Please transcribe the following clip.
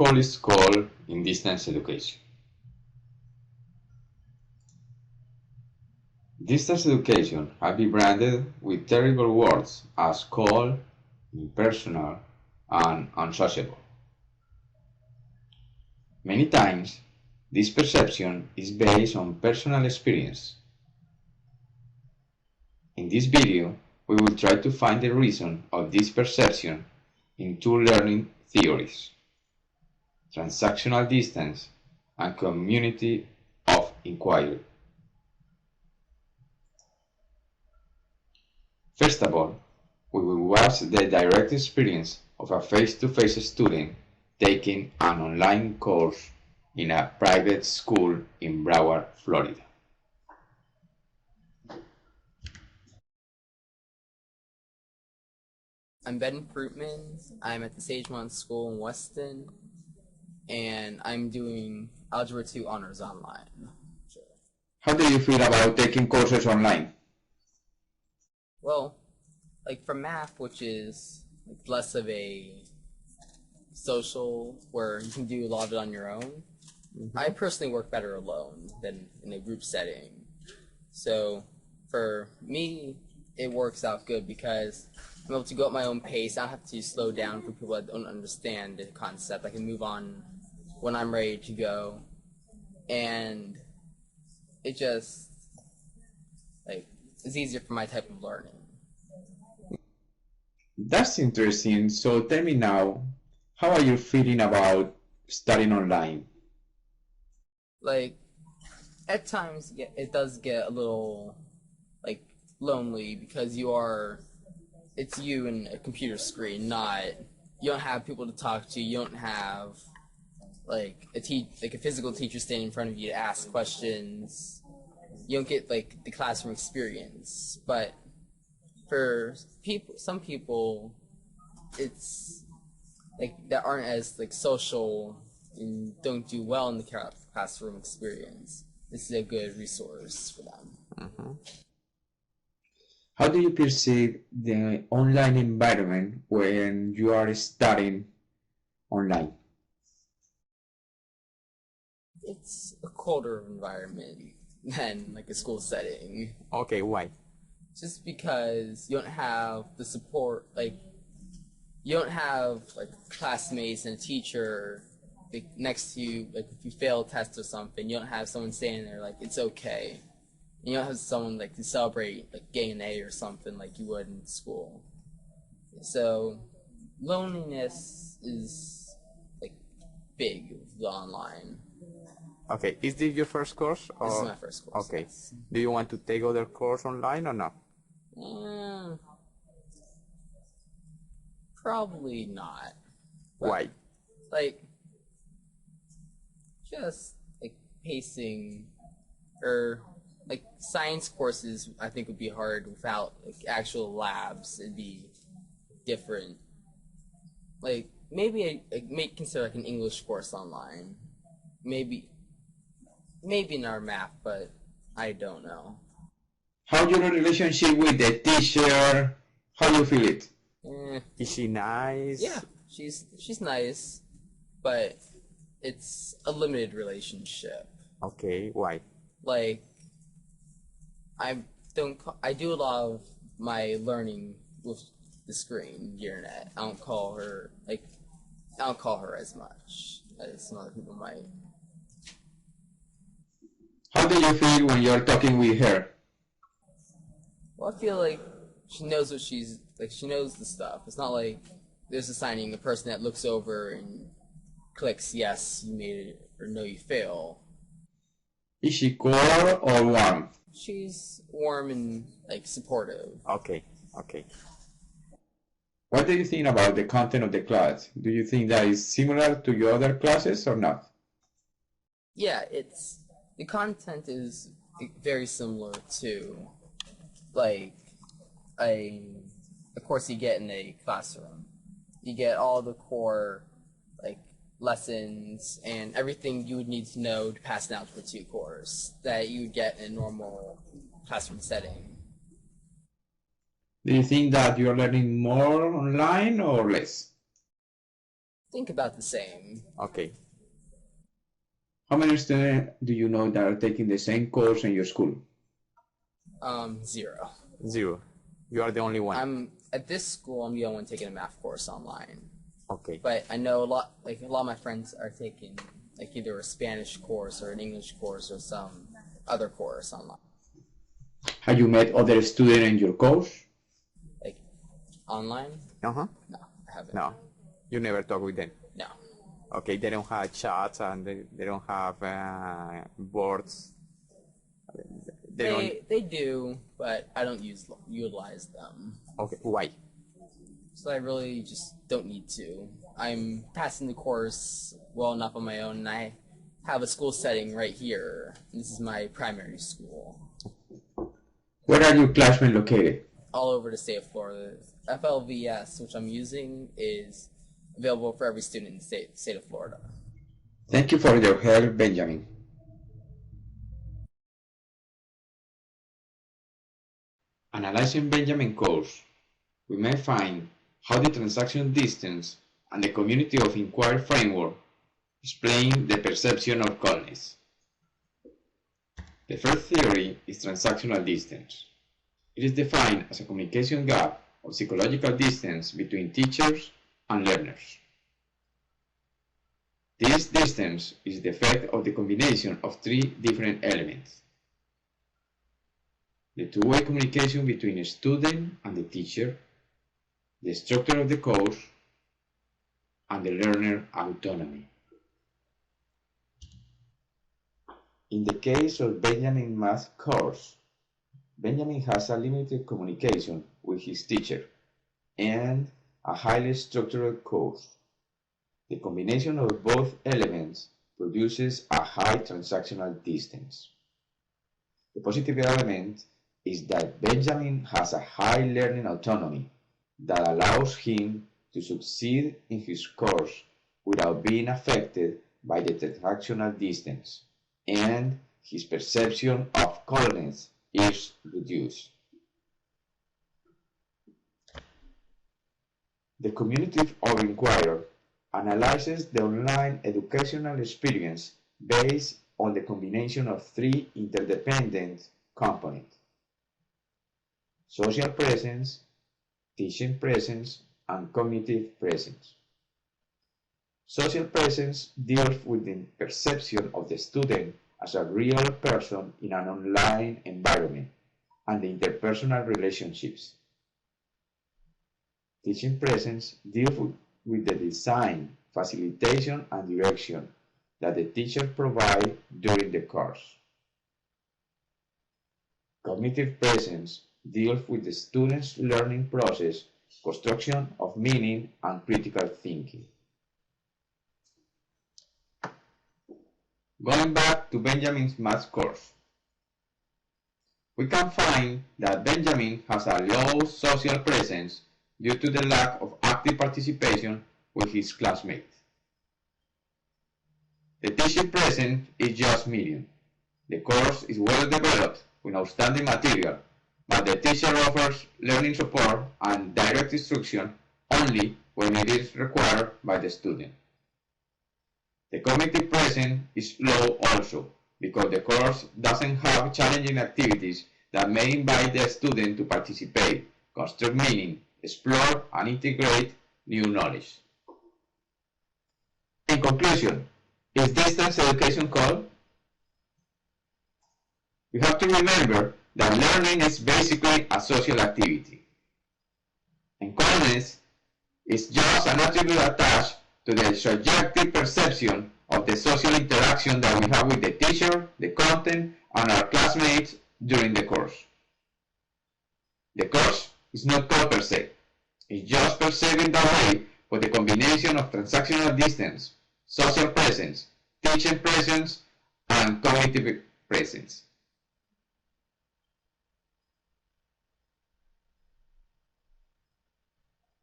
protocol is called in distance education. Distance education has been branded with terrible words as cold, impersonal, and unsociable. Many times, this perception is based on personal experience. In this video, we will try to find the reason of this perception in two learning theories: transactional distance and community of inquiry. First of all, we will watch the direct experience of a face-to-face student taking an online course in a private school in Broward, Florida. I'm Ben Fruitman. I'm at the Sagemont School in Weston, and I'm doing Algebra 2 Honors online. Sure. How do you feel about taking courses online? Well, like for math, which is like less of a social, where you can do a lot of it on your own, I personally work better alone than in a group setting. So for me, it works out good because I'm able to go at my own pace. I don't have to slow down for people that don't understand the concept. I can move on when I'm ready to go. And it just, like, it's easier for my type of learning. That's interesting. So tell me now, how are you feeling about studying online? Like, at times, yeah, it does get a little, like, lonely because it's you and a computer screen, you don't have people to talk to, you don't have like a physical teacher standing in front of you to ask questions, you don't get like the classroom experience. But for some people, it's like that aren't as like social and don't do well in the classroom experience. This is a good resource for them. How do you perceive the online environment when you are studying online? It's a colder environment than like a school setting. Okay, why? Just because you don't have the support, like you don't have like classmates and a teacher like, next to you. Like if you fail a test or something, you don't have someone standing there like it's okay. You don't have someone like to celebrate like getting an A or something like you would in school. So loneliness is like big with the online. Okay, is this your first course? Or? This is my first course. Okay. Yes. Do you want to take other course online or not? Probably not. But, Why? like, just like pacing or like science courses I think would be hard without like actual labs. It'd be different. Like maybe I may consider like an English course online. Maybe in our math, but I don't know. How's your relationship with the teacher? How do you feel it? Is she nice? Yeah, she's nice, but it's a limited relationship. Okay, why? Like I do a lot of my learning with the screen, the internet. I don't call her as much as some other people might. How do you feel when you're talking with her? Well, I feel like she knows what she knows the stuff. It's not like there's assigning a person that looks over and clicks yes, you made it, or no, you fail. Is she cold or warm? She's warm and like supportive. Okay, okay. What do you think about the content of the class? Do you think that is similar to your other classes or not? Yeah, the content is very similar to like a course you get in a classroom. You get all the core like lessons and everything you would need to know to pass an Algebra 2 course that you would get in a normal classroom setting. Do you think that you're learning more online or less? think about the same. Okay. How many students do you know that are taking the same course in your school? 0. 0. You are the only one. At this school, I'm the only one taking a math course online. Okay. But I know a lot of my friends are taking like either a Spanish course or an English course or some other course online. Have you met other students in your course? Like online? Uh-huh. No, I haven't. No. You never talk with them. No. Okay, they don't have chats and they don't have boards. They do, but I don't utilize them. Okay, why? So I really just don't need to. I'm passing the course well enough on my own, and I have a school setting right here. This is my primary school. Where are your classmates located? All over the state of Florida. FLVS, which I'm using, is available for every student in the state of Florida. Thank you for your help, Benjamin. Analyzing Benjamin's course, we may find how the transaction distance and the community of inquiry framework explain the perception of coldness. The first theory is transactional distance. It is defined as a communication gap or psychological distance between teachers and learners. This distance is the effect of the combination of three different elements: the two-way communication between a student and the teacher, the structure of the course, and the learner autonomy. In the case of Benjamin's math course, Benjamin has a limited communication with his teacher and a highly structured course. The combination of both elements produces a high transactional distance. The positive element is that Benjamin has a high learning autonomy that allows him to succeed in his course without being affected by the transactional distance, and his perception of coldness is reduced. The community of inquiry analyzes the online educational experience based on the combination of three interdependent components: social presence, teaching presence, and cognitive presence. Social presence deals with the perception of the student as a real person in an online environment and the interpersonal relationships. Teaching presence deals with the design, facilitation, and direction that the teacher provides during the course. Cognitive presence deals with the student's learning process, construction of meaning, and critical thinking. Going back to Benjamin's math course, we can find that Benjamin has a low social presence due to the lack of active participation with his classmates. The teaching presence is just medium. The course is well developed with outstanding material, but the teacher offers learning support and direct instruction only when it is required by the student. The cognitive presence is low also, because the course doesn't have challenging activities that may invite the student to participate, construct meaning, explore, and integrate new knowledge. In conclusion, is distance education cold? We have to remember that learning is basically a social activity, and coldness is just an attribute attached to the subjective perception of the social interaction that we have with the teacher, the content, and our classmates during the course. The course is not cold per se. It's just perceived in that way for the combination of transactional distance, social presence, teaching presence, and cognitive presence.